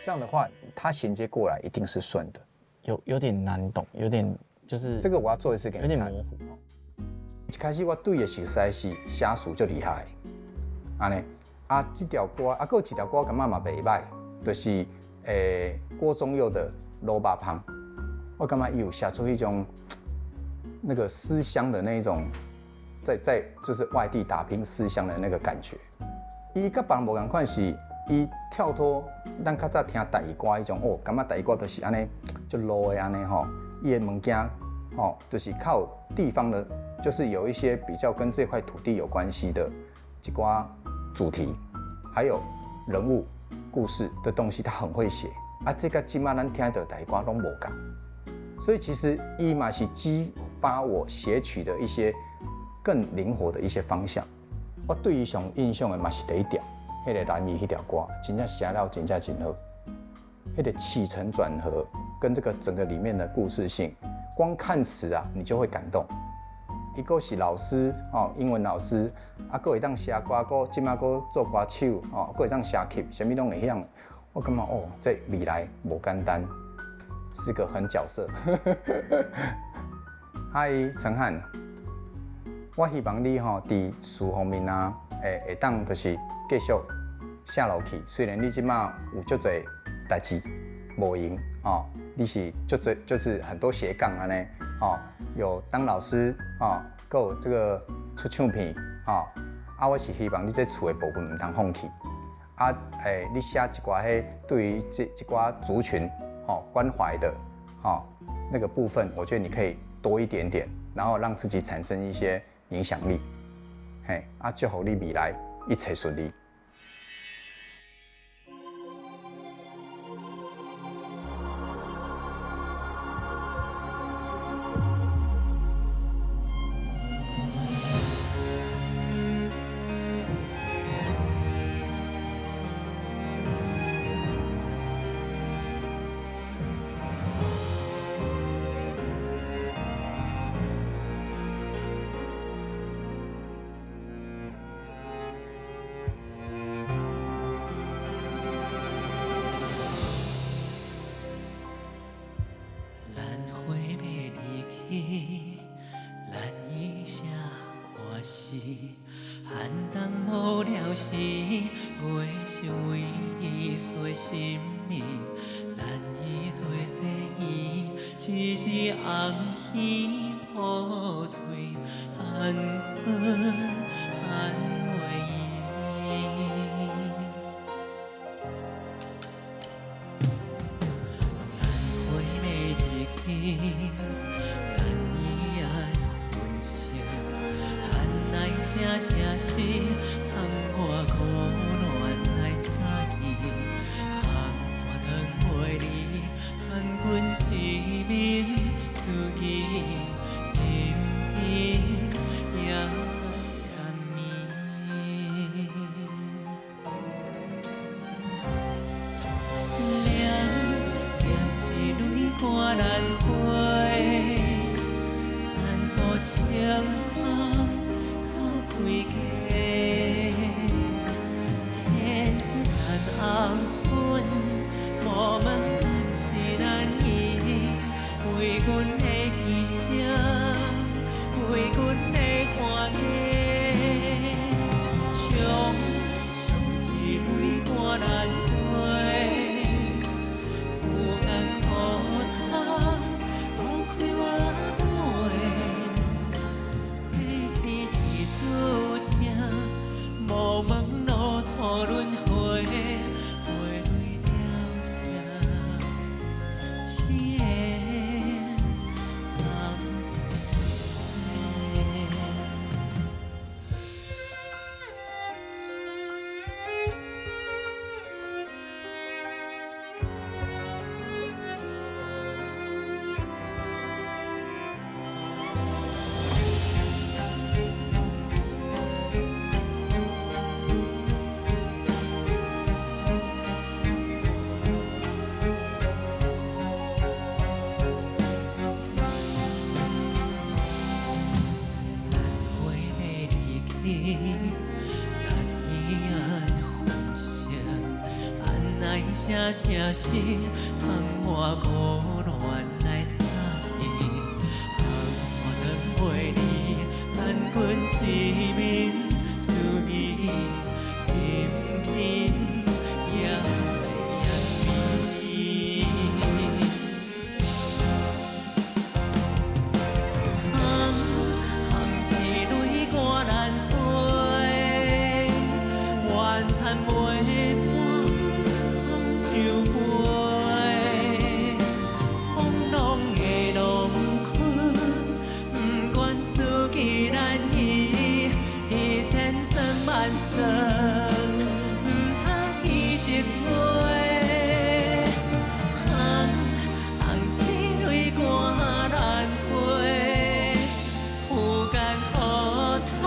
这样的话，它衔接过来一定是顺的。有点难懂，有点就是这个我要做一次给你看。有点模糊。一开始我对的实在是写词就厉害，安尼啊，这条歌啊，还有一条歌感觉嘛袂歹，就是郭宗佑的《萝卜香》，我感觉伊有写出一种那个思乡的那种，在就是外地打拼思乡的那个感觉。伊甲别人无共款是，伊跳脱咱较早听台语歌迄种哦，感觉台语歌都是安尼就 low 的安尼吼，伊的物件吼，就是靠地方的，就是有一些比较跟这块土地有关系的一寡主题，还有人物故事的东西，他很会写啊。这个今嘛咱听的台语歌拢无共，所以其实伊嘛是激发我写曲的一些更灵活的一些方向。我对伊上印象的嘛是第一条，迄个蓝衣迄条歌，真正写了真正真好。迄个起承转合跟这个整个里面的故事性，光看词啊，你就会感动。伊个是老师哦，英文老师，啊，个会当写歌，个即马个做歌手哦，个会当写曲，什么拢会晓。我感觉哦，这未来无简单，是个狠角色。嗨，陈汉。我希望你吼伫词方面啊，会当就是继续写落去。虽然你即马有足侪代志无闲哦，你是足侪就是很多斜杠安尼哦，有当老师哦，还有这个出唱片哦。啊，我是希望你这厝的部分唔通放弃。啊，你写一寡迄对于这一寡族群哦关怀的哦那个部分，我觉得你可以多一点点，然后让自己产生一些影响力，嘿，啊，祝福你未来一切顺利。寒冬无聊时，月是为伊碎心意。咱伊做细伊，一日红鱼抱嘴，含困含袂伊。咱花要离去，咱伊爱分手。来声声是通我苦恋来撒去，风沙断袂离，盼阮一面思记，甜甜也甜蜜。念念一蕊肝难花，难保情。归家，现一残红粉，无问敢是咱伊，为阮的牺牲，为阮的欢喜，将一蕊肝难陪，有缘可他放开我背，彼此是注定，无问路途轮回，回城市，窗外孤恋来送伊，风带转袂离，咱阮一面思义，轻轻也会依依。风一蕊歌兰花，怨叹袂破风酒杯，风浪的浪困，不管思记咱伊，伊千算万算，不怕天一杯。风一蕊歌兰花。有间苦头，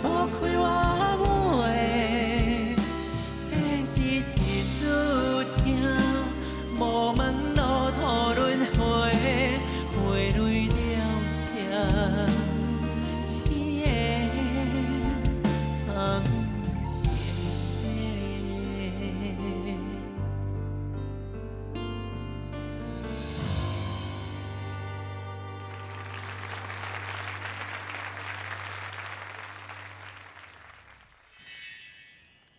无开我袂，彼时是注定，无问路途轮回，花蕊了下，痴的藏心悲。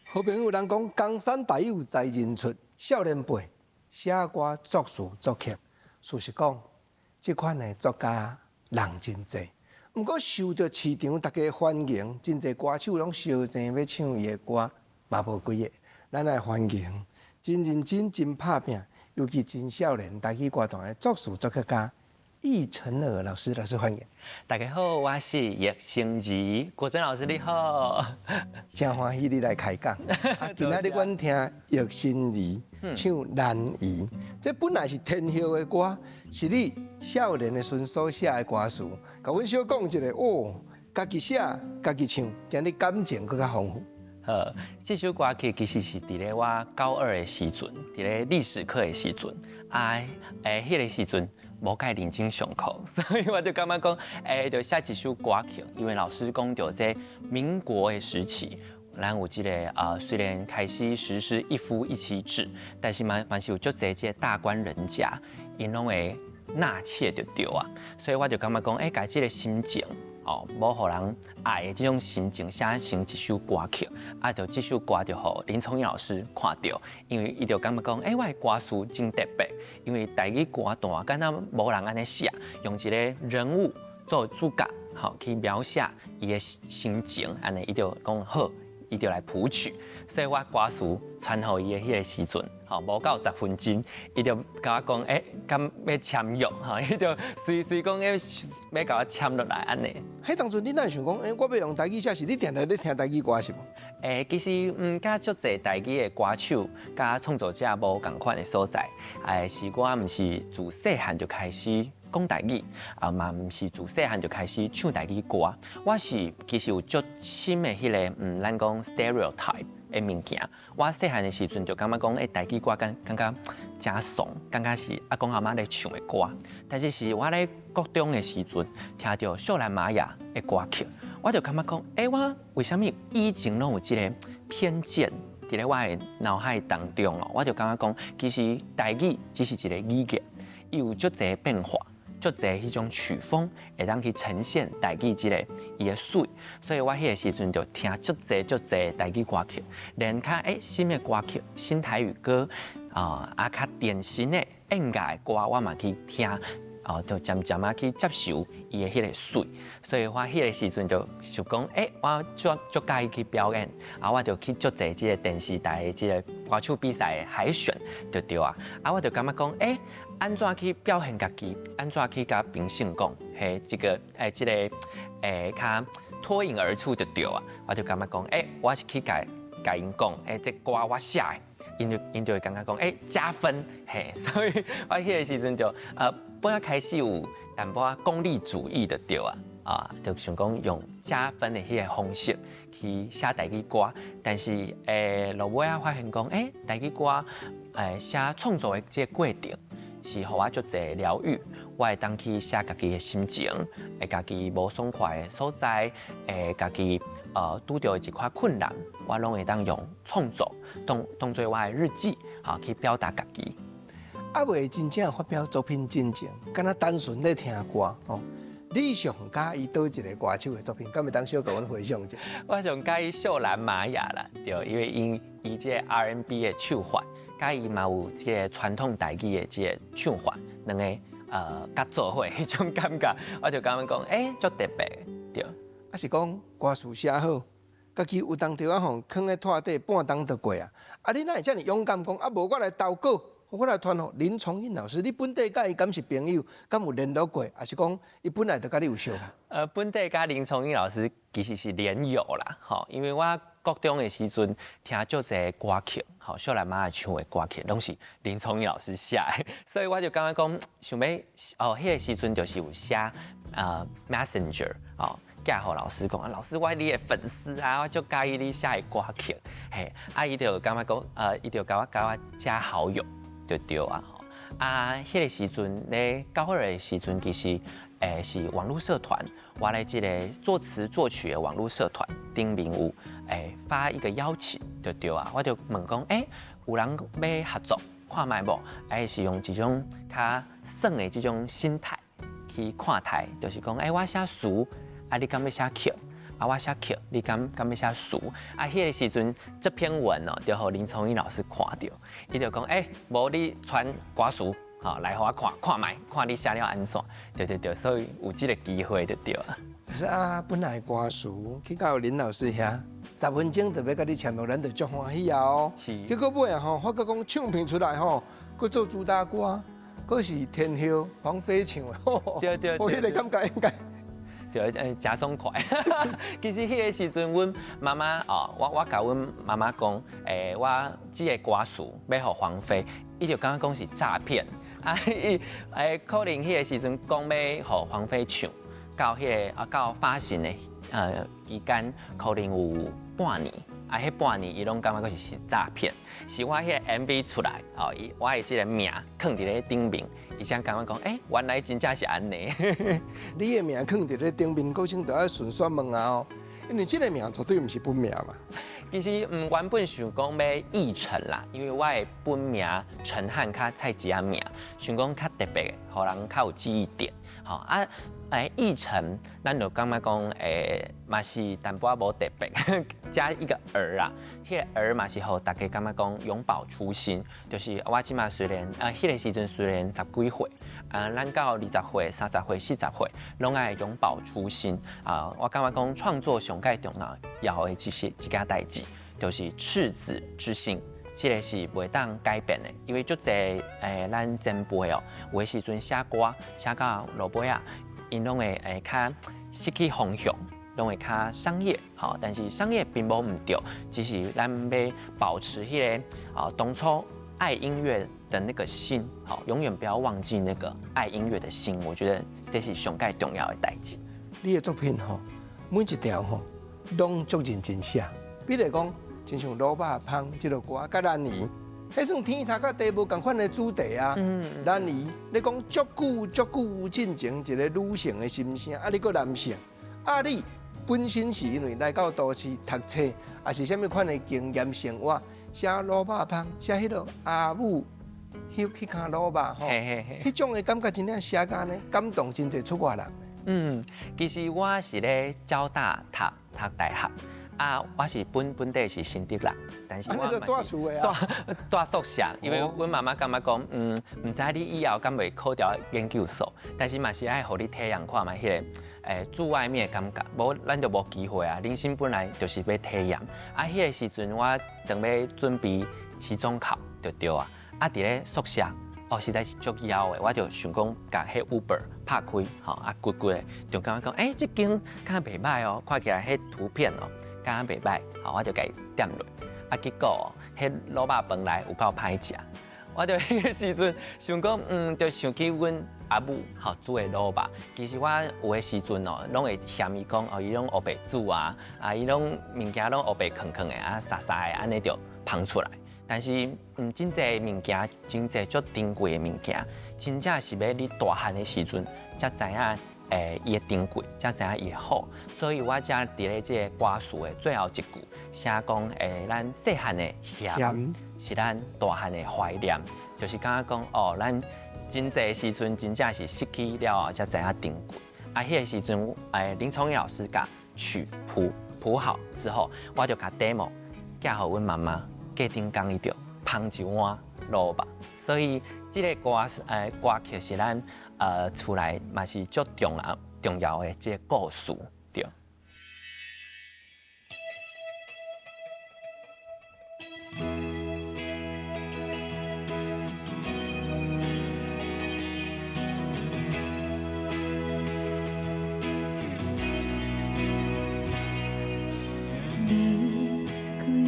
好朋友人讲，江山代有才人出，少年辈写歌作词作曲。事实讲，这款的作家人真济，不过受到市场大家欢迎，真济歌手拢烧钱要唱伊的歌，嘛无几个。咱来欢迎真认真、真拍拼，尤其真少年台语歌坛的作词作曲家易成儿老师，欢迎。大家好，我是叶星怡，国珍老师你好。真欢喜你来开讲。今仔日阮听叶心怡唱《难移》，这本来是天后的歌，是你少年的时所写的歌词。甲阮小讲一下哦，家己写，家己唱，今日感情更加丰富。这首歌曲其实是伫咧我高二的时阵，伫咧历史课的时阵，迄个时阵。无介认真上课，所以我就感觉讲，就写一首歌曲，因为老师讲到这民国的时期，咱有这个虽然开始实施一夫一妻制，但是嘛是有足侪这大官人家，因拢会纳妾就对啊，所以我就感觉讲，家这个心情。无互人爱的这种心情写成一首歌曲，就这首歌就互林聪义老师看到，因为伊就感觉讲，我的歌词真特别，因为台语歌单敢若无人安尼写，用一个人物做主角，去描写伊的心情，安尼伊就讲好，伊就来谱曲，所以我歌词传互伊的迄个时阵，无到10分钟，伊就甲我讲，敢要签约，伊就随讲要甲我签落来安尼。迄当阵你哪会想讲，我要用台语写，是你定定咧听台语歌是无？其实甲足侪台语的歌手、甲创作者无共款的所在，是我毋是自细汉就开始讲台语，嘛毋是自细汉就开始唱台语歌。我是其实有足深的迄个咱讲 stereotype 的物件。我细汉的时阵就感觉讲，台语歌感觉真怂，感觉是阿公阿妈咧唱的歌。但是我咧国中的时阵，听到秀兰玛雅的歌曲，我就感觉讲，我为什么以前拢有这个偏见伫咧我的脑海当中哦？我就感觉讲，其实台语只是一个语言，伊有足侪变化。足侪迄种曲风会当去呈现台语即个伊的水，所以我迄个时阵就听足侪台语歌曲，连较新的歌曲、新台语歌较典型的演歌的歌，我嘛去听，就渐渐去接受伊的迄个水，所以我迄个时阵就讲，我足介意去表演，我就去足侪即个电视台的即个歌手比赛的海选，就对啊，我就感觉讲，安怎去表现家己？安怎去甲评审讲？这个较脱颖而出就对啊！我就感觉讲，我是去甲因讲，这歌我写的，因就会感觉讲，加分，所以我迄个时阵就本来开始有淡薄功利主义的对啊，就想讲用加分的迄个方式去写台语歌，但是落尾发现讲，台语歌写创作的这个过程。是互我足侪疗愈，我会当去写家己的心情，家己无爽快的所在，家己拄到的一块困难，我拢会当用创作当做我的日记，去表达家己。啊，未真正发表作品真正，敢若单纯咧听歌哦。你上介意倒一个歌手的作品？敢会当小甲阮回想一下？我上介意秀兰玛雅啦，对，因为伊这 R&B 的唱法，甲伊嘛有这个传统台语的这个唱法，两个甲做伙迄种感觉，我就感觉讲，足特别，对。啊是讲歌词写好，家己有当着啊吼，囥咧拖底半冬就过啊。啊，你哪会遮尔勇敢讲？啊，无我来投稿。我来传吼林崇英老师，你本地甲伊敢是朋友，敢有联络过，还是讲伊本来就甲你有熟啊？本地甲林崇英老师其实是连友啦，吼，因为我国中的时阵听足侪歌曲，吼，秀兰妈唱的歌曲拢是林崇英老师写的，所以我就感觉讲，想要迄个时阵就是有写Messenger 哦。寄互老师讲，老师我你的粉丝啊，我就介意你写的歌曲，嘿，伊就感觉讲，伊就甲我加好友。就对啊，迄个时阵咧，高二的时阵其实，是网络社团，我来这个作词作曲的网络社团顶面有，发一个邀请，就对啊，我就问讲，有人要合作，看卖无？是用这种较耍的这种心态去看待，就是讲，我写词，你敢要写曲？我写曲，你敢要写词？迄个时阵，这篇文哦，就互林崇义老师看到，伊就讲，无你传歌词，来互我看卖，看你写了安怎？对，所以有这个机会就对了。可是啊，本来歌词去到林老师遐，10分钟就要甲你签约，咱就足欢喜啊哦。是。结果尾啊吼，发觉讲唱片出来吼，佫做主打歌，佫是天后黄飞唱的，对，我迄个感觉应该。对，真爽快。其实迄个时阵，阮妈妈我甲阮妈妈讲，我这个歌词要互黄飞，伊就感觉讲是诈骗。可能迄个时阵讲要互黄飞唱，到到发行的期间，可能有半年。迄半年伊拢感觉是诈骗，是我迄个 MV 出来，我的这个名放伫咧顶面，伊才感觉讲，原来真正是安尼。你的名放伫咧顶面，高先就要顺续问啊哦，因为这个名绝对毋是本名嘛。其实原本想讲要译成啦，因为我的本名陈汉较菜市仔名，想讲较特别，互人较有记忆点。译成，咱就感觉讲，嘛是淡薄仔无特别，加一个儿啊，迄个儿嘛是互大家感觉讲永葆初心，就是我即马虽然迄个时阵虽然10几岁，咱到20岁、30岁、40岁，拢爱永葆初心我感觉讲创作上介重要的一件代志，就是赤子之心。这个是袂当改变的，因为足侪咱前辈有的时阵写歌写到落尾因拢会较失去方向，拢会较商业，但是商业并无唔对，只是咱要保持迄个当初爱音乐的那个心，永远不要忘记那个爱音乐的心。我觉得这是上介重要的代志。你的作品每一条拢足认真写，比如讲，亲像萝卜芳这个歌，甲咱儿。迄算天差甲地无共款的主题啊！咱儿，你讲足久进前一个女性的心声，你个男性，你本身是因为来到都市读册，还是啥物款的经验生活，写萝卜芳，写迄个阿母迄颗萝卜迄种的感觉真正写甲呢，感动真侪出外人。其实我是咧交大读大学。我是本地是新竹人，但是我嘛是住宿舍，因为阮妈妈感觉讲，唔知你以后敢袂考调研究所，但是嘛是爱互你体验看嘛，迄个住外面的感觉，无咱就无机会啊。人生本来就是要体验，迄个时阵我等要准备期中考就对啊，伫咧宿舍。实在是足枵的，我就想讲，甲迄 Uber 拍开，骨的，就感觉讲，这间敢袂歹哦，看起来迄图片敢袂歹，我就甲伊点落。结果迄萝卜饭来有够歹食，我就迄个时阵想讲，就想起阮阿母煮的萝卜。其实我有的时阵拢会嫌伊讲，伊拢黑白煮伊拢物件拢黑白坑坑的沙沙的，安尼就芳出来。但是真侪物件，真侪足珍贵的物件，真正是要你大汉的时阵，才知影伊的珍贵，才知影伊的好。所以我才伫咧即个歌词的最后一句写讲，咱细汉的嫌是咱大汉的怀念，就是感觉讲哦，咱真济时阵真正是失去了后才知影珍贵。啊，迄个时阵，林聪义老师甲曲谱好之后，我就甲 demo 寄互阮妈妈，过顶工伊就芳一碗卤肉。所以即个歌曲是咱厝内嘛是足重要的即个故事，对。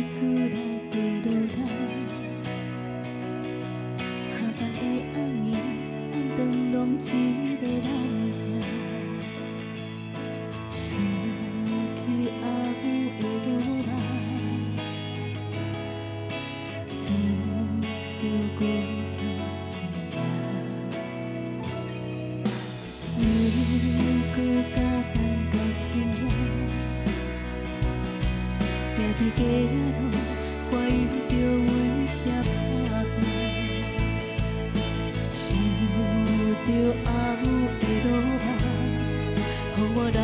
厝内过落冬，下班的暗暝，暗灯笼一个人食，想起阿母的落肉，做着故乡的名，又搁加班到深夜。行伫街仔路，怀疑着为啥打拼，想着阿母的落肉，予我流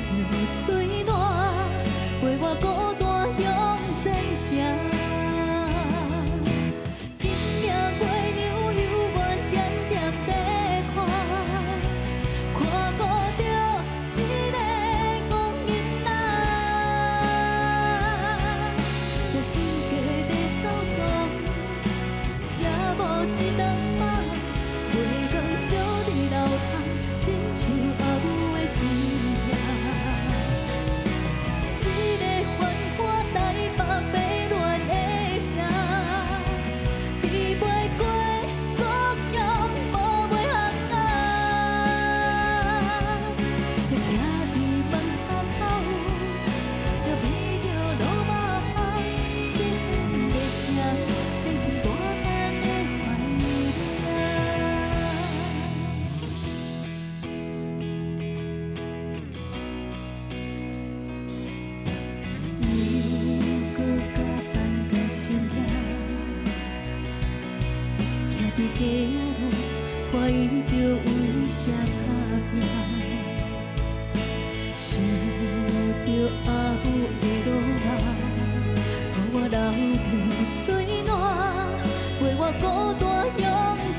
着嘴烂，陪我孤单向前行。今夜月亮犹原点点在看，看顾着一个。一顿饭，月光照伫楼窗，亲像阿母的心痛。一个繁华台北迷乱的城，比袂过故乡无尾巷仔。着徛伫门巷口，着闻着落肉香，细汉的兄变成大汉的。伫街仔路，怀疑着为啥打拼，想着阿母的落肉，予我流着嘴烂，陪我孤单向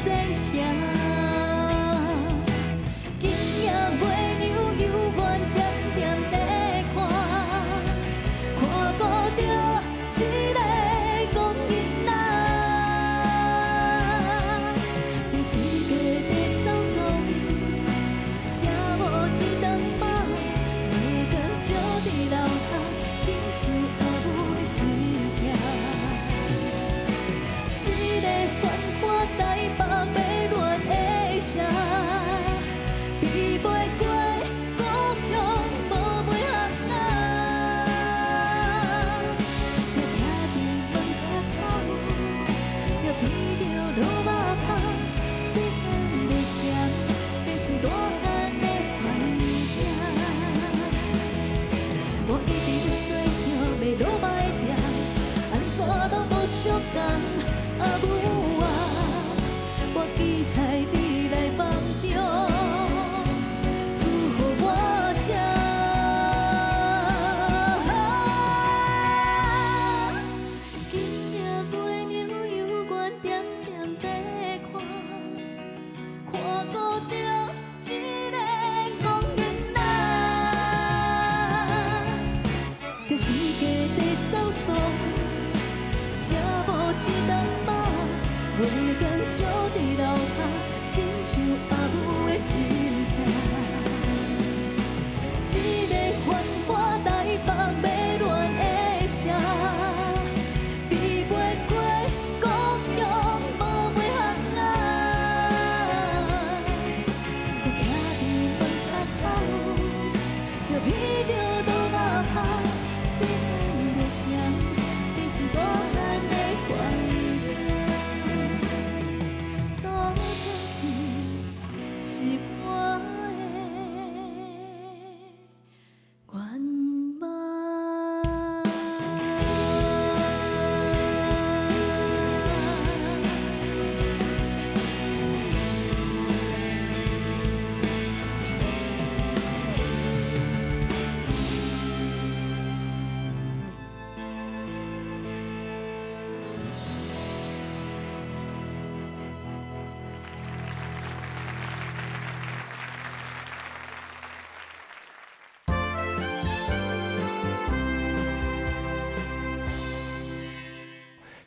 前行。今夜月亮犹原点点在看，看顾着一个公囡仔。时过在走踪，吃无一顿饭，月光照伫楼下，亲像阿母的心痛。一个繁华台北迷乱的城，比袂过故乡无尾巷仔。着徛伫门巷口，着闻着落肉香。细汉的咸，变成大汉的怀念。我一直在细条卖落肉的店，安怎都无相共。阿母啊，我期待你来梦中煮予我食。今夜月亮犹原点点在看。看顾着一个公囡仔，着时过在走踪，吃无一顿饭，月光照伫楼下，亲像阿母的心痛。一个繁华台北迷乱的城，比袂过故乡无尾巷仔。着是我的愿望。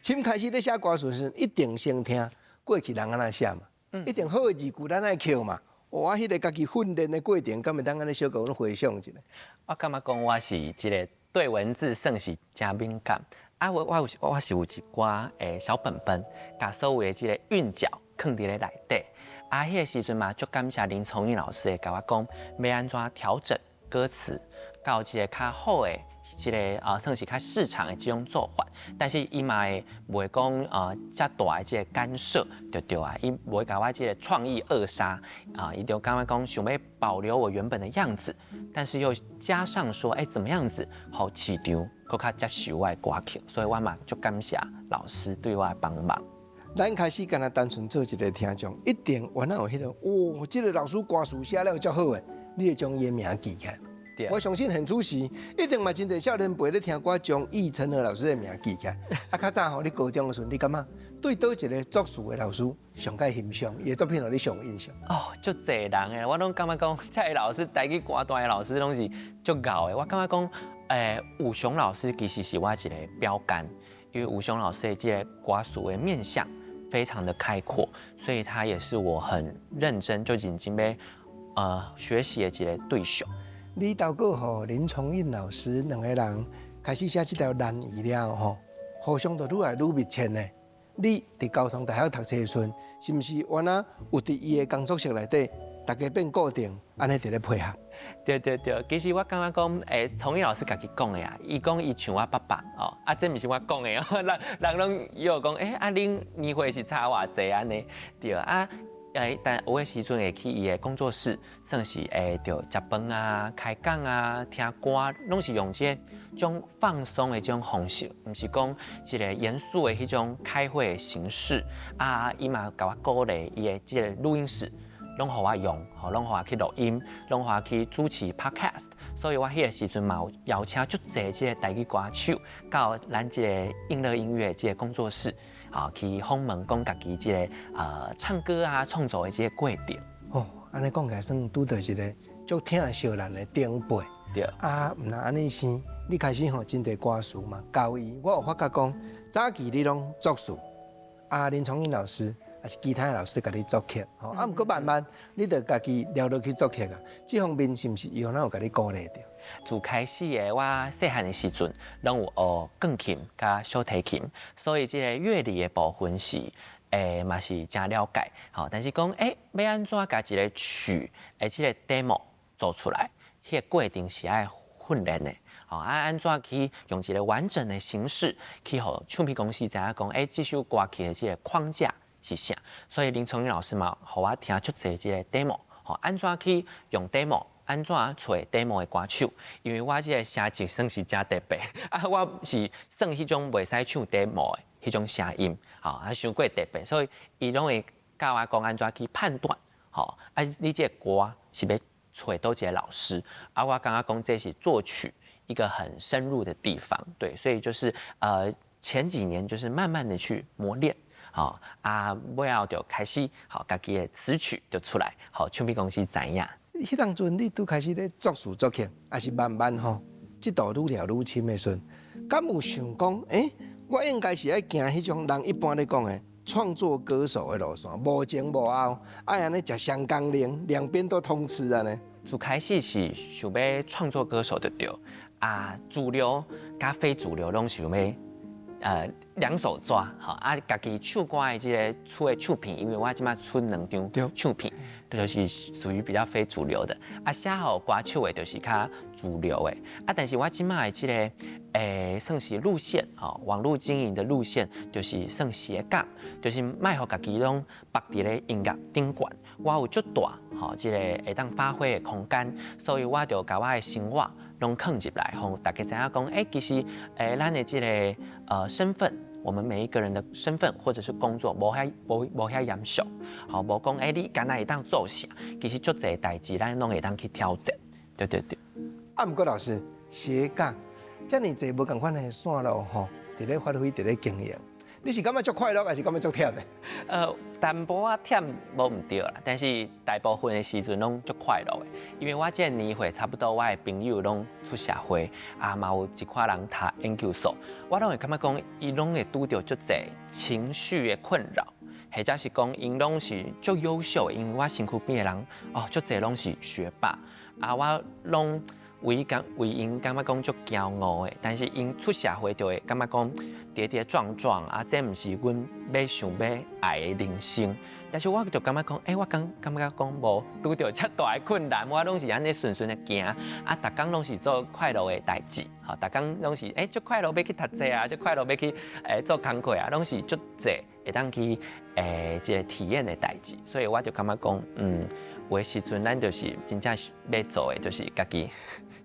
请开始咧写歌词时，一定先听过去人安怎写嘛，一定好的字句咱爱扣嘛。我迄个家己训练的过程，敢会当安尼小甲阮回想一下？我感觉讲我是一个对文字算是真敏感。我是有一寡小本本，把所有的这个韵脚放伫咧内底。迄个时阵嘛，足感谢林崇义老师会甲我讲，要安怎调整歌词，到一个较好的。即个算是较市场的这种做法，但是伊嘛会袂讲遮大的这个干涉，对啊，伊袂甲我这个创意扼杀伊就感觉讲想要保留我原本的样子，但是又加上说，怎么样子好市场更较接受我的歌曲，所以我嘛足感谢老师对我的帮忙。咱开始敢若单纯做一个听众，一定原来有迄种，这个老师歌词写了足好诶，你会将伊的名记起来。我相信很出席，一定嘛真侪少年辈咧听歌，将易成和老师的名记起来。较早吼，你高中的时候，你感觉对倒一个作词的老师上介欣赏，伊的作品互你上印象？足侪人诶，我拢感觉讲，这个老师台语歌单的老师拢是足牛诶。我感觉讲，武雄老师其实是我一个标杆，因为武雄老师的这个歌词的面向非常的开阔，所以他也是我很认真就认真要学习的一个对象。你投稿予林崇印老师两个人开始写这条难语了吼，互相都愈来愈密切呢。你伫交通大学读册的时阵，是毋是原来有伫伊的工作室内底，大家变固定，安尼伫咧配合？对，其实我感觉讲，崇义老师家己讲的啊，伊讲伊像我爸爸哦，这毋是我讲的哦，人拢又讲，恁年岁是差偌济安尼，对啊。但有的时阵会去伊的工作室，算是就食饭啊、开讲啊、听歌，拢是用这种放松的这种方式，毋是讲一个严肃的迄种开会的形式啊。伊嘛甲我鼓励伊的这个录音室，拢互我用，拢互我去录音，拢互我去主持 podcast。所以我迄个时阵嘛有邀请足侪这个台语歌手到咱这个应乐音乐这个工作室。去访问讲家己即个唱歌啊、创作的即个过程。哦，安尼讲起来算拄到一个足疼惜人的长辈。对。毋若安尼先，你开始吼真侪歌词嘛教伊，我有发觉讲，早期你拢作词，林崇义老师也是其他的老师甲你作曲，吼，毋过慢慢你着家己聊落去作曲啊。这方面是毋是伊有哪有甲你鼓励着？自开始的我细汉的时阵，拢有学钢琴甲小提琴，所以即个乐理的部分是嘛是真了解。好，但是讲要安怎甲一个曲即个 demo 做出来，迄个过程是爱训练的。好，安怎去用一个完整的形式去互唱片公司知影讲，这首歌曲的即个框架是啥？所以林崇义老师嘛，互我听出侪即个 demo， 好，安怎去用 demo。安怎找 demo 的歌手？因为我这个声质算是真特别我是算迄种袂使唱 demo 的迄种声音，伤过特别，所以伊拢会教我讲安怎去判断，你这个歌是要找倒一个老师，我刚刚讲这是作曲一个很深入的地方，对，所以就是前几年就是慢慢的去磨练。尾后就开始家己的词曲就出来，唱片公司知影。迄当阵你拄开始咧作词作曲，还是慢慢吼，即道愈聊愈深的时阵，敢有想讲，我应该是爱行迄种人一般咧讲的创作歌手的路线，无前无后，爱安尼食双工零，两边都通吃啊呢。自开始是想要创作歌手就对，主流甲非主流拢想要两手抓，家己唱歌的即个出的唱片，因为我即摆出2张唱片。就是属于比较非主流的，写好歌手的，就是较主流的，但是我即卖这个算是路线，网络经营的路线，就是算斜杠，就是卖互家己拢绑伫咧音乐顶管，我有足大，吼，即个会当发挥的空间，所以我就把我的生活拢放入来，吼，大家知影讲，其实咱的即个身份。我们每一个人的身份或者是工作，无遐严肃，好，无讲你敢若会当做啥，其实足侪代志咱拢会当去挑战，对对对。啊，毋过老师斜杠，遮尔济无共款的线路吼，伫咧发挥，伫咧经营，你是感觉足快乐，还是感觉足忝的？淡薄仔忝无毋对啦，但是大部分的时阵拢足快乐的，因为我这个年岁差不多，我的朋友拢出社会，嘛有一寡人读研究所，我拢会感觉讲，伊拢会拄到足侪情绪的困扰，或者是讲因拢是足优秀的，因为我身躯边的人足侪拢是学霸，我拢为因感觉讲足骄傲的，但是因出社会就会感觉讲跌跌撞撞，这毋是阮想要爱的人生。但是我就感觉讲，我感觉讲无拄到遮大的困难，我拢是安尼顺顺的行，逐工拢是做快乐的代志，吼，逐工拢是足快乐要去读册啊，足快乐要去做工课啊，拢是足侪会当去即个体验的代志，所以我就感觉讲，有的时阵咱就是真正要做的，就是家己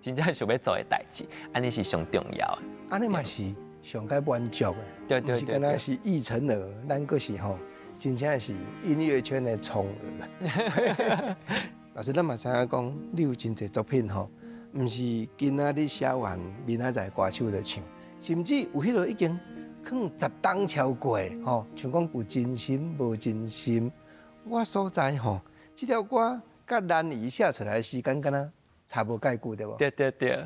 真正想要做的代志，安尼是上重要的。安尼嘛是上该满足的，对对对，不是敢若是奕成儿，咱个是吼，真正是音乐圈的宠儿。老师，咱嘛知影讲，你有真侪作品吼，毋是今仔日写完，明仔载歌手就唱，甚至有迄落已经放10档超过吼，像讲有真心无真心。我所在吼，这条歌甲难以写出来的时间，敢若差无介久对无？对对对。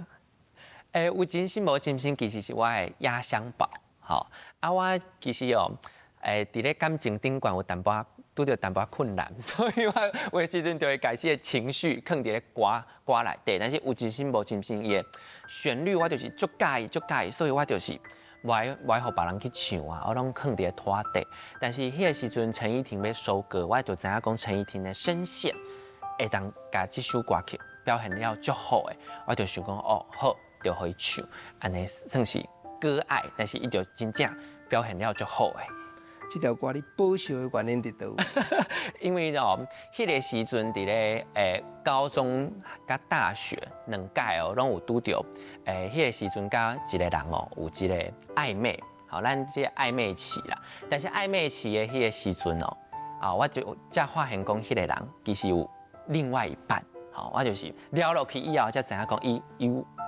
有真心无真心，其实是我的压箱宝，吼。我其实伫咧感情顶悬有淡薄拄着淡薄困难，所以我有的时阵就会把这个情绪放伫咧歌内底。但是有真心无真心，伊的旋律我就是足介意，所以我就是不爱互别人去唱啊，我拢放伫咧拖底。但是迄个时阵陈依婷要收歌，我就知影讲陈依婷的声线会当甲这首歌曲表现了足好诶，我就想讲好。就可以唱，安尼算是歌爱，但是伊就真正表现了足好诶。这条歌你保守的原因伫倒？因为迄个时阵伫咧高中甲大学2届拢有拄着迄个时阵甲一个人有一个暧昧，好，咱即暧昧期啦。但是暧昧期的迄个时阵我就才发现讲迄个人其实有另外一半。好，我就是聊落去以后，才知影讲伊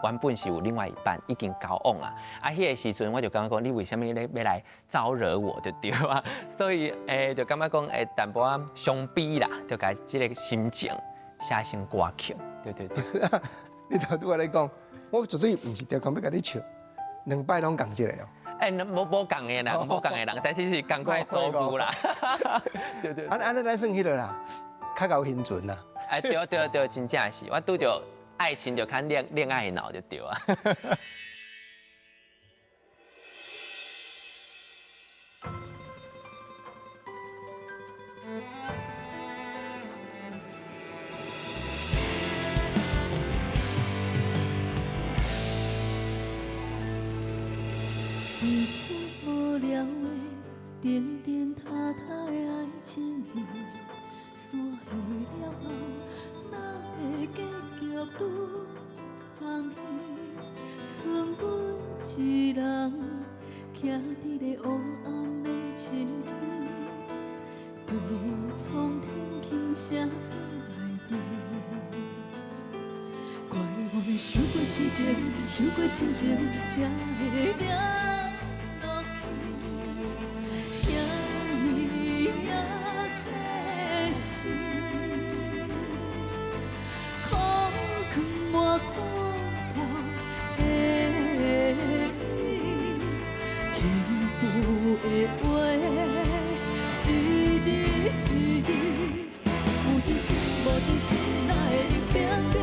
原本是有另外一半，已经交往啊。迄个时阵我就感觉讲，你为什么要来招惹我，就对啊。所以就感觉讲淡薄仔伤悲啦，就甲即个心情写成歌曲，对对对。你头拄仔咧讲，我绝对毋是条工要甲你唱，2摆拢共一个哦。无共的人，无共的人，但是是共款的组句啦。对对。安尼咱算迄落啦，较够兴存啦。对，真正是，我拄着爱情就看恋爱脑就对啊。一出无聊的颠颠塌塌的爱情戏，散去了后，哪会结局愈空虚？剩阮一人，徛伫咧黑暗的深渊，对苍天轻声说爱你。怪我伤过痴情，伤过深情，才会赢落去，遐尼也细心，苦劝我看破的你，轻浮的话，一字一字，有真心无真心，哪会冷冰冰？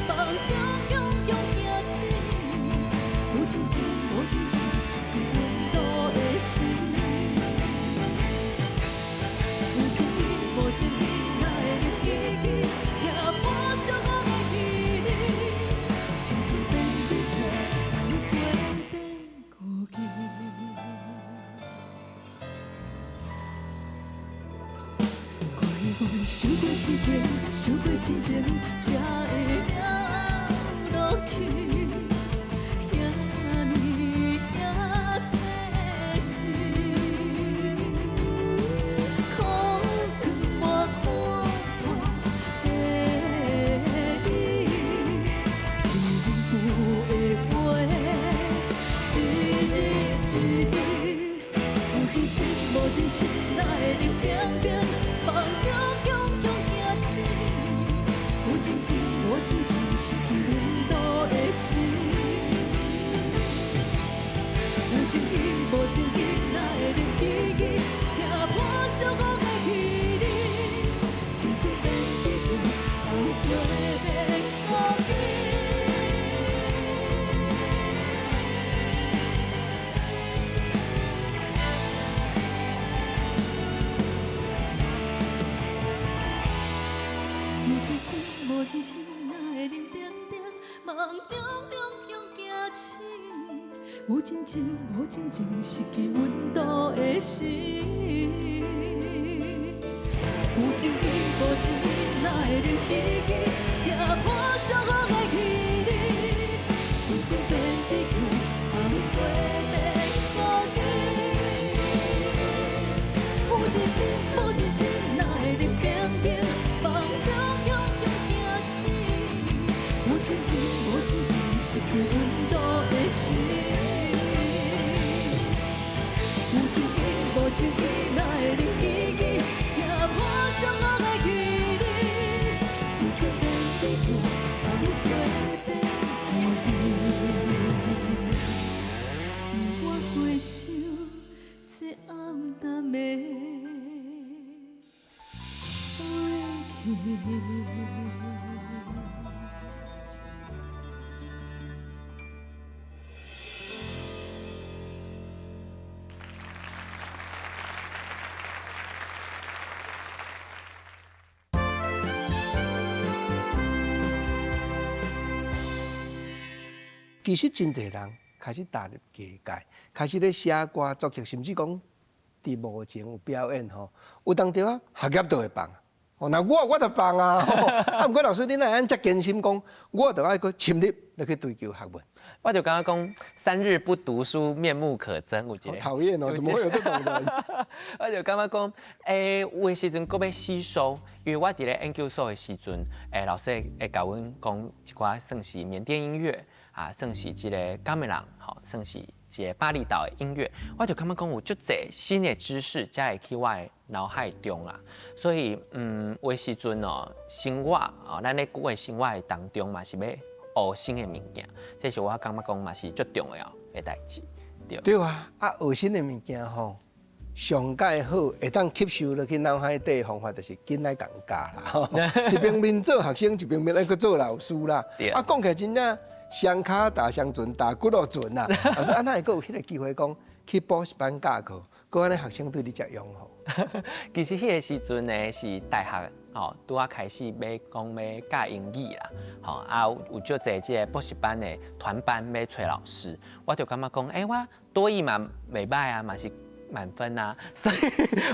梦中勇勇行起，有真情无真情，失去温度的心。有情意无情意，哪会留记记？遐半伤我的记忆，青春变离合，爱花变孤寂。怪我伤过痴情，伤过情情，无情情，失去温度的心。有情意，无情意，哪会忍记记？听破伤风的气力，青春变悲剧，后悔变孤寂。无真心，哪会冷冰冰？梦中汹汹惊醒，有真情，无真情，失去温度的心。有情意，无情意，哪会忍记记？听破伤风的气力，青春变悲剧，后悔变孤寂。有真心，无真心，哪会冷冰冰？梦中汹涌惊醒，有情情，无情情，失去温度的心。有情意，无情意，哪会忍记记？听破伤风的气力，青春变悲剧，后悔变孤寂。我回想这暗淡的。其实真侪人开始踏入艺界，开始咧写歌作曲，甚至讲伫幕前有表演吼，有当着啊学业都会放。哦，那我就放啊！啊，毋过老师，你哪安遮坚心讲，我就爱去深入来去追求学问。我就刚刚讲3日不读书，面目可憎，有一个。好讨厌哦，怎么会有这种人？我就感觉讲，有的时阵搁要吸收，因为我伫咧研究所的时阵，老师会教阮讲一寡算是缅甸音乐啊，算是一个加美朗，吼，算是一个巴厘岛的音乐，我就感觉讲有足侪新的知识才会去我的脑海中啦。所以，有的时阵哦，生活哦，咱咧过的生活的当中嘛是要学新的物件，这是我感觉讲嘛是最重要的代志。对啊，啊学新的物件吼，上介好会当吸收落去脑海底的方法，就是紧来共教啦。一边面做学生，一边面来去做老师啦。啊，讲起来真正双脚踏双船，踏骨头船啦。老师，安那会阁有迄个机会讲去补习班教课，阁安尼学生对你遮用好？其实迄个时阵呢是大学哦，拄啊开始要讲要教英语啦，吼啊有足侪即个补习班的团班要找老师，我就感觉讲，我多益嘛袂歹啊，嘛是满分啊，所以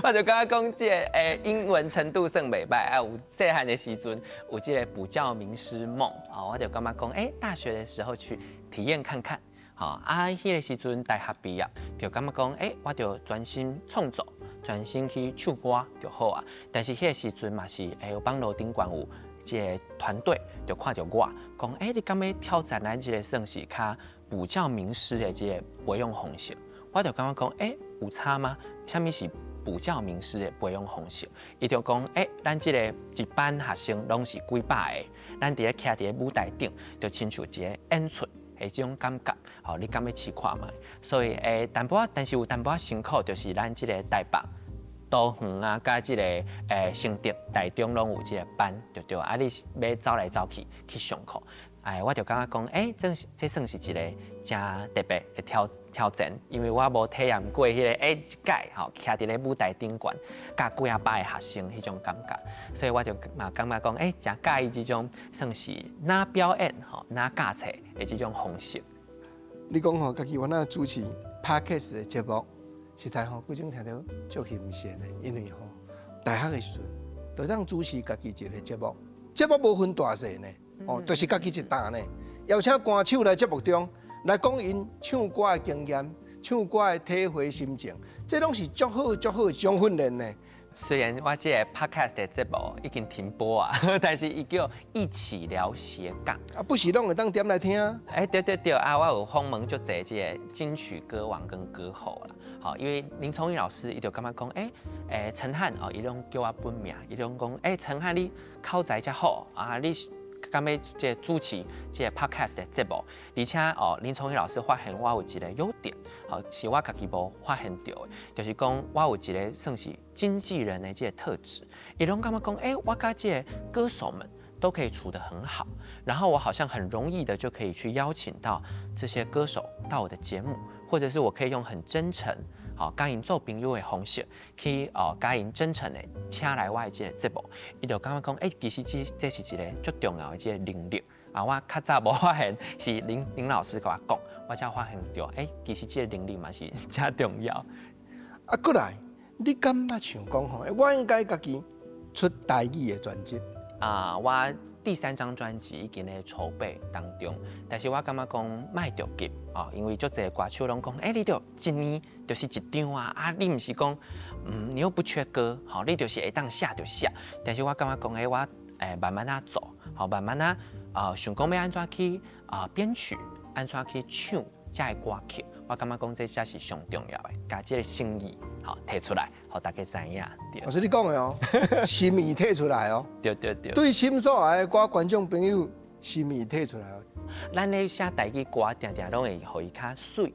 我就感觉讲即个英文程度算袂歹啊，有细汉的时阵有即个补教名师梦啊，我就感觉讲，大学的时候去体验看看。吼啊，迄个时阵大学毕业，就感觉讲，我就专心创作，专心去唱歌就好啊。但是迄个时阵嘛是，有帮楼顶馆有一个团队，就看着我，讲，你敢要挑战咱即个算是较补教名师的即个培养方式？我就感觉讲，有差吗？啥物是补教名师的培养方式？伊就讲，咱即个一班学生拢是几百个，咱伫咧徛伫咧舞台顶，就亲像一个演出。这种感觉，吼，你敢要试看卖？所以但是有淡薄辛苦，就是咱即个台北、桃园啊，甲即个承德、台中拢有即个班，对对。啊，你要走来走去上课，我就感觉讲，这算是一个真特别的挑战，因为我无体验过迄个一届吼，徛伫咧舞台顶悬，教几啊百个学生迄种感觉，所以我就嘛感觉讲，真介意这种算是哪表演吼，哪教册的这种方式。你讲吼，家己原来主持 podcast 的节目，实在吼，规种听到足新鲜的，因为吼，大学的时阵，就当主持家己一个节目，节目无分大细呢。哦，就是家己一担呢，邀请歌手来节目中来讲因唱歌的经验、唱歌的体会心情，这拢是足好一种训练呢。虽然我这个 podcast 的节目已经停播啊，但是伊叫一起聊斜杠啊，不是拢会当点来听？对啊，我有访问足侪这个金曲歌王跟歌后啦。好，因为林崇义老师伊就感觉讲，陈汉哦，伊拢叫我本名，伊拢讲，陈汉你口才遮好啊，你敢要这个主持这个 podcast 的节目，而且林崇义老师发现我有一个优点，是我家己无发现到的，就是讲我有一个算是经纪人的这个特质，伊拢感觉讲，我跟这个歌手们都可以处得很好，然后我好像很容易的就可以去邀请到这些歌手到我的节目，或者是我可以用很真诚。甲因做朋友的方式，去甲因真诚的请来我的这个节目，伊就感觉讲，其实这是一个最重要的这个能力。我较早无发现，是林老师甲我讲，我才发现到，其实这个能力嘛是真重要。过来，你敢捌想讲吼，我应该家己出台语的专辑？我第3张专辑已经在筹备当中，但是我感觉讲卖着急因为足侪歌手拢讲，你着一年就是一张你唔是讲，你又不缺歌，你就是会当写就写。但是我感觉讲，我慢慢做，慢慢想讲要安怎去编曲，安怎去唱这个歌曲，我感觉讲这才是上重要的，把这个心意提出来，让大家知影。老师你讲的心意提出来对。对心所爱的歌观众朋友，心意提出来咱咧写台语歌，定定拢会互伊较水，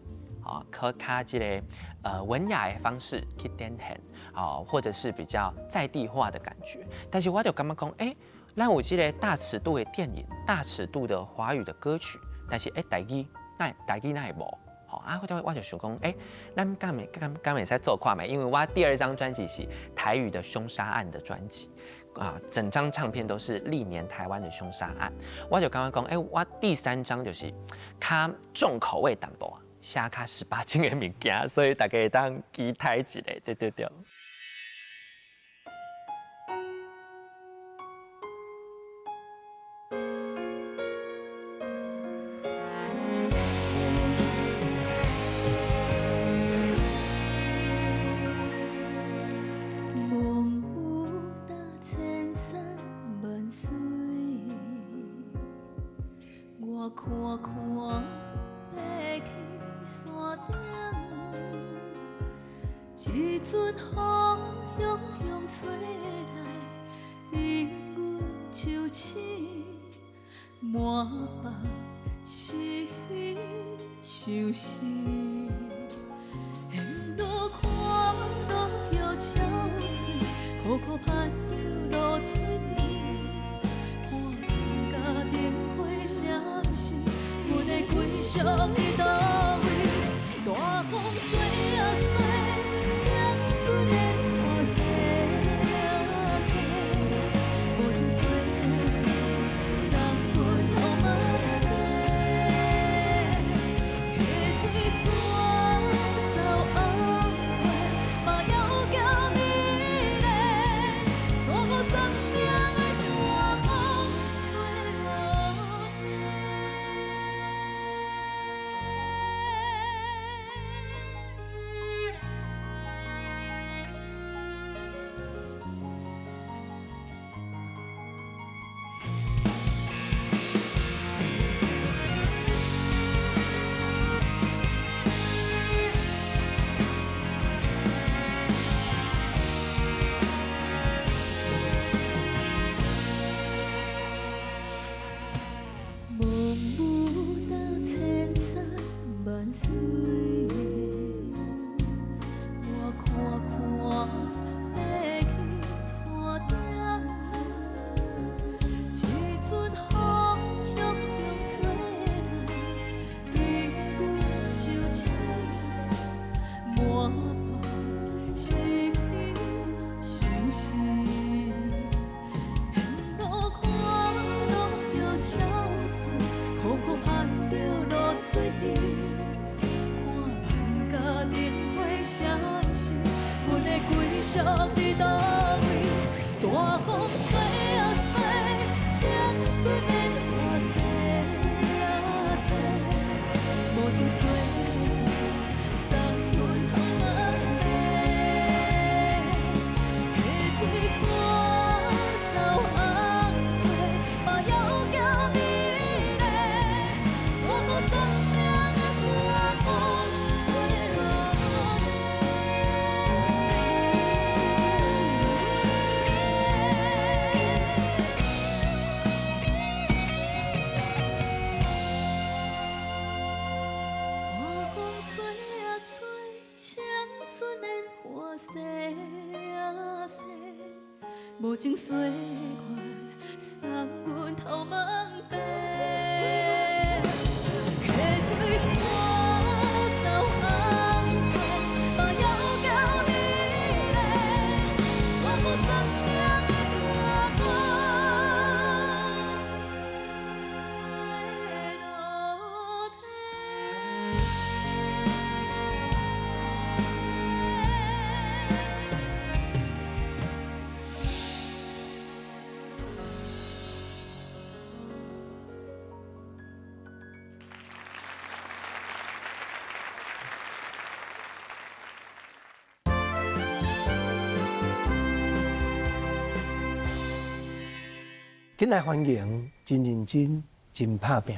可较这个文雅的方式去展现，或者是比较在地化的感觉。但是我就感觉讲，咱有这个大尺度的电影，大尺度的华语的歌曲，但是台语那会无。我就想讲，咱敢会使做看没？因为我第2张专辑是台语的凶杀案的专辑，整张唱片都是历年台湾的凶杀案。我就刚刚讲，我第3张就是较重口味淡薄，写较18禁的物件，所以大家会当期待一下，对。看看爬去山顶，一阵风向吹来，引阮就似满腹是想死。沿路看落叶憔悴，苦苦盼着露水滴。阮的归宿伫倒位？大风吹啊吹，青春的汗洗啊洗，无情岁送阮头毛尾，溪水带走红花，嘛犹叫美丽，煞无生命的大风吹落地。无情岁月送阮头毛白，溪水一波走红过，目睭到美丽，山无山顶的大歌，吹落地。今来欢迎真认真、真拍拼，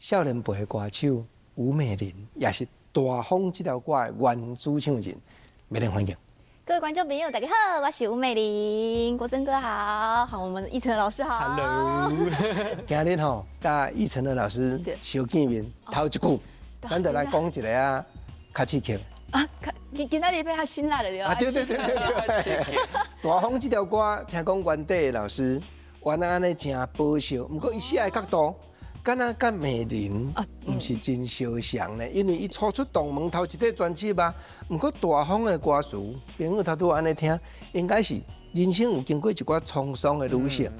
少年辈的歌手吴美玲，也是《大风》这条歌的原主唱人，美玲欢迎。各位观众朋友，大家好，我是吴美玲，国珍哥好，好，我们奕晨老师好。Hello， 今日吼，甲奕晨的老师小见面，头一句，咱就来讲一个啊，较刺激的。啊，今仔日要较辛辣的对吧？对。大风这条歌，听讲原底的老师原来安尼真保守，不过伊写的角度，敢若甲美玲毋是真相像呢，因为伊初出动门头一块专辑吧，不过大风的歌词，朋友头拄安尼听，应该是人生有经过一寡沧桑的旅程。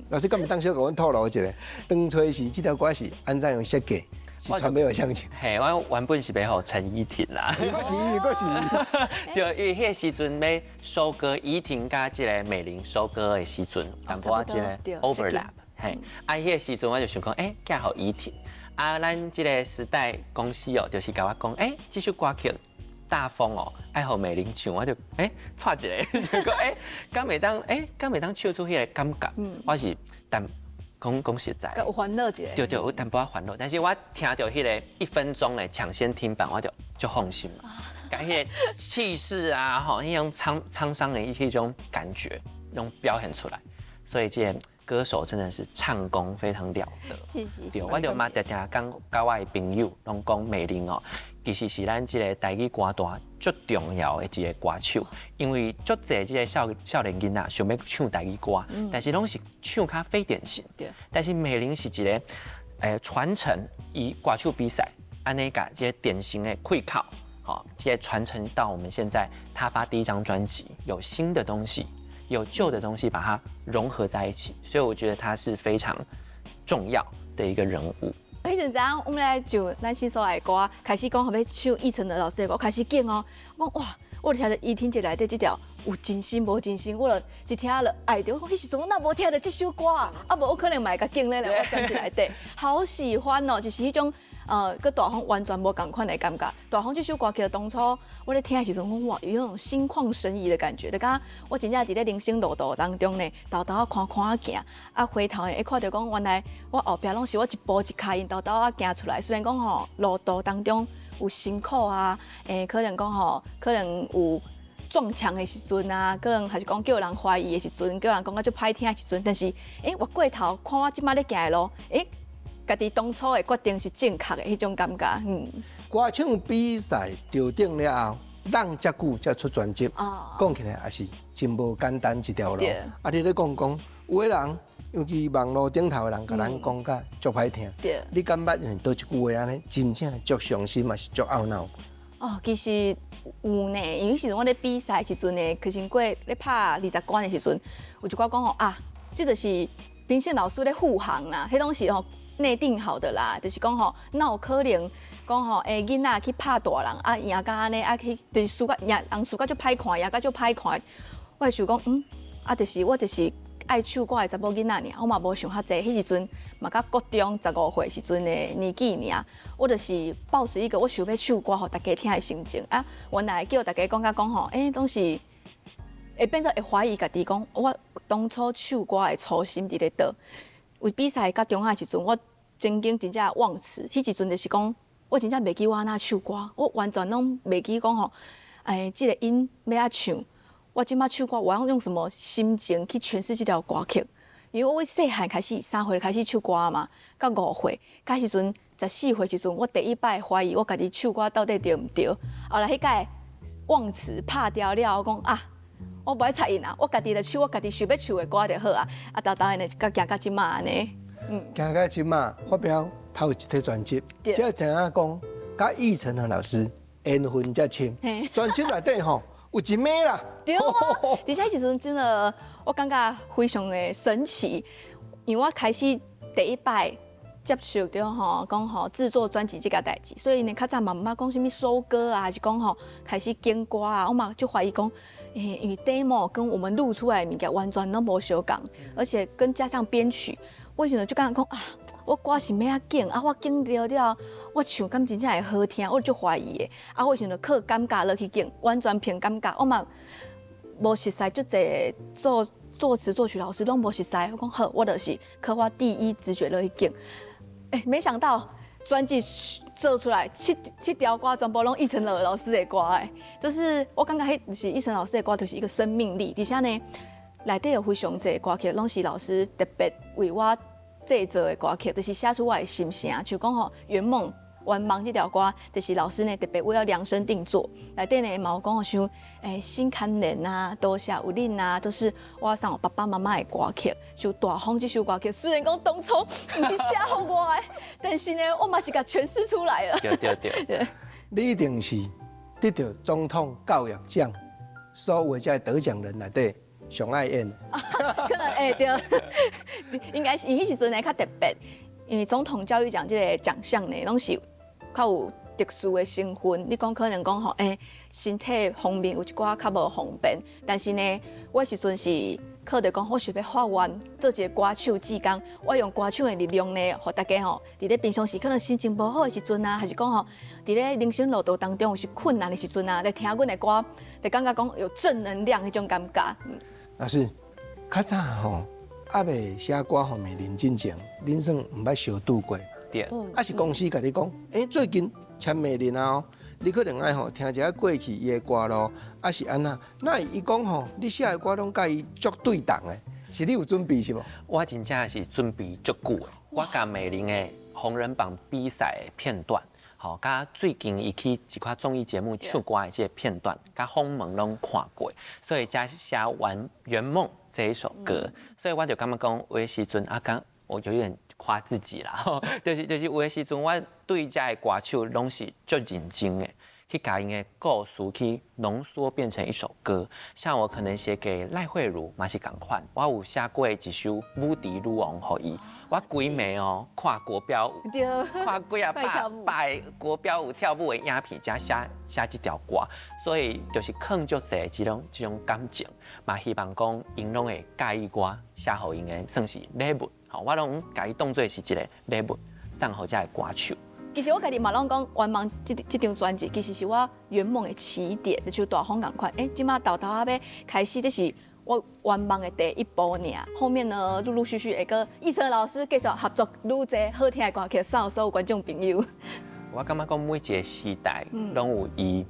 老师，敢毋当小甲阮透露一下，当初时这条歌是安怎样设计？是传俾我乡亲。嘿，我原本是要互陈依婷啦。果是。对，因为迄个时阵要收割依婷甲即个美玲收割的时阵，淡薄仔即个 overlap。嘿，迄个时阵我就想讲，嫁互依婷。咱即个时代公司哦，就是甲我讲，这首歌曲大风哦，爱互美玲唱，我就错一个，想讲敢袂当唱出迄个感觉。我是但。讲实在，有欢乐一下。对，有淡薄仔欢乐，但是我听到迄个1分钟的抢先听版，我就放心了。感迄个气势啊，吼，迄种沧桑的一种感觉，用表现出来。所以这个歌手真的是唱功非常了得。是。对，我就嘛常常讲，甲我的朋友拢讲美玲哦，其实是咱这个台语歌坛最重要的一个歌手，因为足侪这个少年囡仔想要唱台语歌，但是拢是唱较非典型。但是美玲是一个传承以歌手比赛，安尼甲这些典型的开口，好，这些传承到我们现在，他发第1张专辑，有新的东西，有旧的东西，把它融合在一起，所以我觉得他是非常重要的一个人物。迄阵怎样，我们来就咱新所爱歌，开始讲后要唱奕晨的老师的歌，开始见哦。我哇，我听着伊听一内底这条有真心无真心，我就一听了爱着。迄时阵我哪无听着这首歌啊？无我可能买个敬咧我专辑内底，好喜欢哦，就是迄种跟大风完全无同款的感觉。大风这首歌其实当初我咧听的时阵，哇，有那种心旷神怡的感觉。就讲我真正伫咧人生路途当中呢，豆豆看行，回头会看到讲原来我后壁拢是我一步一脚印豆豆行出来。虽然讲吼路途当中有辛苦啊，可能讲吼，可能有撞墙的时阵啊，可能还是讲叫人怀疑的时阵，叫人讲啊足歹听的时阵，但是我过头看我即摆咧行的路，家己当初的决定是正确的，迄种感觉。歌唱比赛调整了后，让遮久才出专辑，讲起来也是真无简单一条路。你咧讲，有的人尤其网络顶头的人，甲咱讲甲足歹听。你感觉用倒一句话安尼，真正足伤心，嘛是足懊恼。其实有呢，因为时阵我咧比赛时阵呢，柯新国咧拍20关的时阵，有一寡讲吼这就是评审老师咧护航啦，迄拢是吼。内定好的啦，就是讲吼，哪有可能讲吼，囡仔去拍大人赢甲安尼去，就是输甲赢人输甲就歹看，赢甲就歹看。我会想讲，就是我就是爱唱歌的查某囡仔尔，我嘛无想遐济。迄时阵嘛甲国中15岁时阵的年纪尔，我就是抱持一个我想要唱歌，互大家听的心情原来叫大家讲吼，拢是会变做会怀疑家己，讲我当初唱歌的初心伫咧倒。有比赛甲中下时阵，我曾经真正忘词。迄时阵就是讲，我真正袂记我安怎唱歌，我完全拢袂记讲吼，即个音要安唱。我即摆唱歌，我要用什么心情去诠释这条歌曲？因为我细汉开始3岁开始唱歌嘛，到5岁，迄时阵14岁时阵，我第一摆怀疑我家己唱歌到底对毋对。后来迄届忘词拍掉了，我讲我不爱插音啊，我家己的唱，我家己想要唱的歌就好啊，啊，豆豆的呢，甲行到即马安尼，行到即马发表头一张专辑，对才知影讲，甲奕成和老师缘分才深嘿。专辑内底吼有一妹啦，对啊，而且时阵真的，我感觉非常的神奇，因为我开始第一摆接触到吼，讲吼制作专辑这个代志，所以呢，较早嘛毋捌讲什么收歌啊，还是讲吼开始编歌啊，我嘛就怀疑讲，因为 demo 跟我们录出来的物件完全都无相共，而且跟加上编曲，我以前就感觉讲啊，我歌是要啊紧啊，我紧了，我唱敢真正会好听，我就怀疑的，啊，我以前就靠感觉落去紧，完全凭感觉，我嘛无熟悉，就这作词作曲老师拢无熟悉，我讲好，我就是靠我第一直觉落去紧。没想到专辑做出来七条歌全部拢奕成老师的歌就是我感觉迄是奕成老师的歌，就是一个生命力。而且呢，内底有非常侪歌曲，拢是老师特别为我制作的歌曲，就是写出我的心声。像讲吼，圆梦。圆梦这条歌，就是老师呢特别为了量身定做。内底呢嘛有讲像心坎连啊、多谢有恁啊，都是我送我爸爸妈妈的歌曲。像大风这首歌曲，虽然讲当初不是写给我的，但是呢，我嘛是甲诠释出来了。对。你一定是得到总统教育奖所有这得奖人内底上爱演的。可能对，应该是因迄时阵呢较特别，因为总统教育奖这个奖项呢，拢是较有特殊的成分。你讲可能讲吼，身体方面有一寡较无方便，但是呢，我时阵是靠着讲，我想要发愿做一个歌手志工，我用歌唱的力量呢，互大家吼，伫咧平常时可能心情无好的时阵啊，还是讲吼，伫咧人生路途当中有时困难的时阵啊，来听阮的歌，就感觉讲有正能量迄种感觉。老师，较早吼，还未写歌方面认真前，恁算毋捌小拄过。对。啊是公司甲你讲，最近签媒人啊，你可能爱吼听一下过去伊的歌咯，啊是安那？那伊讲吼，你写的歌拢甲伊足对档的，是你有准备是无？我真正是准备足久的，我甲美玲的红人榜比赛的片段，吼，甲最近伊去一款综艺节目唱歌的这个片段，甲访问拢看过，所以才写完《圆梦》这一首歌，所以我就感觉讲，有的时阵我有点夸自己啦，就是有的时阵我对这个歌手拢是足认真的。去把因的故事去浓缩变成一首歌，像我可能写给赖慧茹，嘛是同款。我有写过一首《母迪女王》给伊，我规暝哦看国标舞，看几啊百国标舞跳舞的影片，才写这条歌，所以就是藏足侪这种感情，嘛希望讲因拢会介意我写给因的算是礼物，好，我拢把伊当作是一个礼物送给这个歌手。其实我家己嘛拢讲，圆梦这张专辑其实是我圆梦的起点，就像大风同款。即马豆豆要开始，这是我圆梦的第一步尔。后面呢，陆陆续续会跟奕成老师继续合作，愈侪好听的歌曲送所有观众朋友。我感觉讲每一个时代拢有伊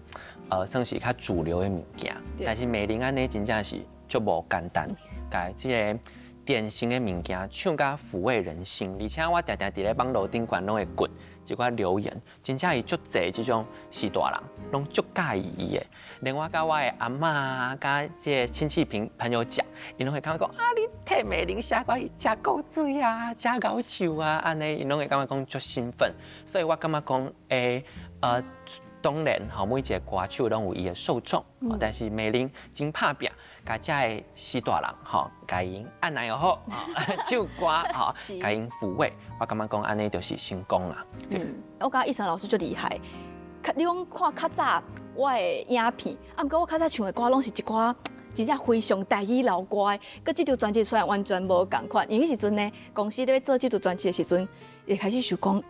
算是较主流的物件，但是美玲安尼真正是足无简单，甲即个典型的物件唱甲抚慰人心，而且我常常伫咧网络顶悬拢会滚一寡留言，真正伊足侪即种士大人拢足介意伊的，连我甲我的阿嬷啊，甲即个亲戚朋友讲，伊拢会感觉讲你替美玲写歌，伊真够水啊，真够唱啊，安尼伊拢会感觉讲足兴奋，所以我感觉讲当然，每一个歌手拢有伊的受众，但是美玲真拍拼，甲遮个士大人，甲因按捺又好，唱歌，甲因抚慰，我感觉讲安尼就是成功啦。我感觉奕成老师最厉害。你讲看较早我的影片，不过我较早唱的歌拢是一寡真正非常台语老歌的，佮这张专辑出来完全无同款。因为迄时阵呢，公司咧做这张专辑的时阵，会开始想讲。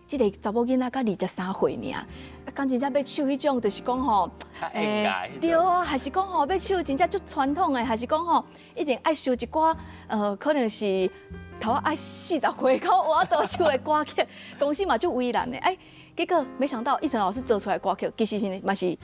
即个查某囡仔才23岁尔，讲真正要唱迄种，就是讲吼，对啊，还是讲吼要唱真正足传统的，还是讲吼一定爱收一寡可能是头爱40岁到我都唱的歌曲，公司嘛就为难的。结果没想到奕成老师做出来的歌曲，其实是嘛是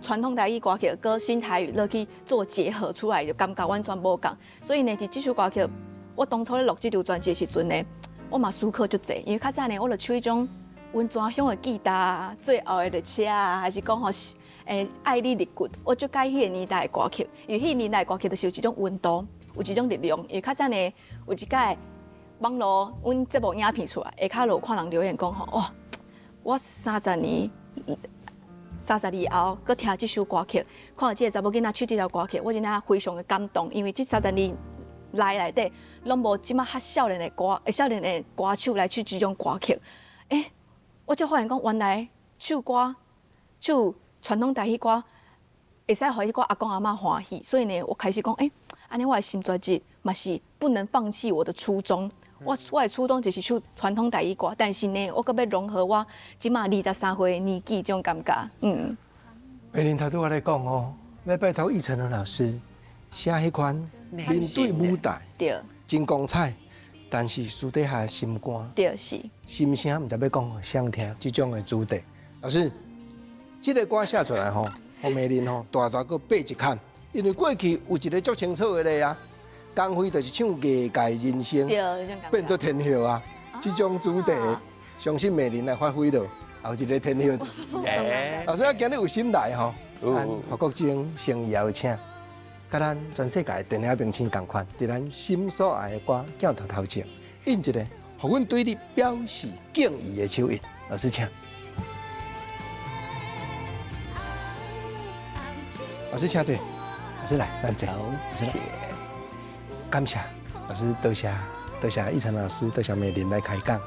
传统台语歌曲跟新台语落去做结合出来，就感觉完全无共。所以呢，伫这首歌曲，我当初咧录这张专辑的时阵呢。我嘛思考足济，因为较早呢，我就唱迄种温泉乡的吉他，最后的列车啊，还是讲吼爱你日骨，我就改迄个年代的歌曲，因为迄年代的歌曲就是有一种温度，有一种力量。因为较早呢，有一届网络，阮节目影片出来，下骹有看人留言讲吼，哇，我30年后，搁听这首歌曲，看到这个查某囡仔唱这条歌曲，我真正非常的感动，因为这30年内底，拢无即马较少年的歌手来唱这种歌曲。我就发现讲，原来唱传统台语歌，会使互迄个阿公阿嬷欢喜。所以呢，我开始讲，安尼我的心专辑嘛是不能放弃我的初衷。我的初衷就是唱传统台语歌，但是呢，我搁要融合我即马23岁的年纪这种感觉。白林头拄我咧讲哦，要拜托易成龙老师写迄款面对舞台，对，真光彩。但是私底下的心肝，对是。心声毋知要讲谁听，这种的主题。老师，这个歌写出来吼，互美玲吼大大个爬一坎，因为过去有一个足清楚的咧啊，江辉就是唱艺界人生，对，这种感觉。变做天后啊，这种主题，相信美玲来发挥到后一个天后。老师，今日有心来吼，何国忠诚意邀请。甲咱全世界电影明星同款，伫咱心所爱的歌镜头前，印一个，互阮对你表示敬意的手印。老师请。老师请坐，老师来，咱坐。老师来，感谢老师，多谢易成老师，多谢美玲来开讲。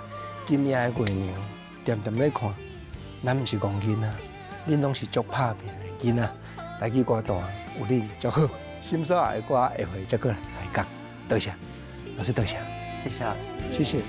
今年的月娘，点点咧看，咱毋是戆囡仔，恁拢是足拍拼的囡仔。台语歌单有你足好。心所爱的歌会会再过来讲，多谢老师，多谢，谢谢。谢谢。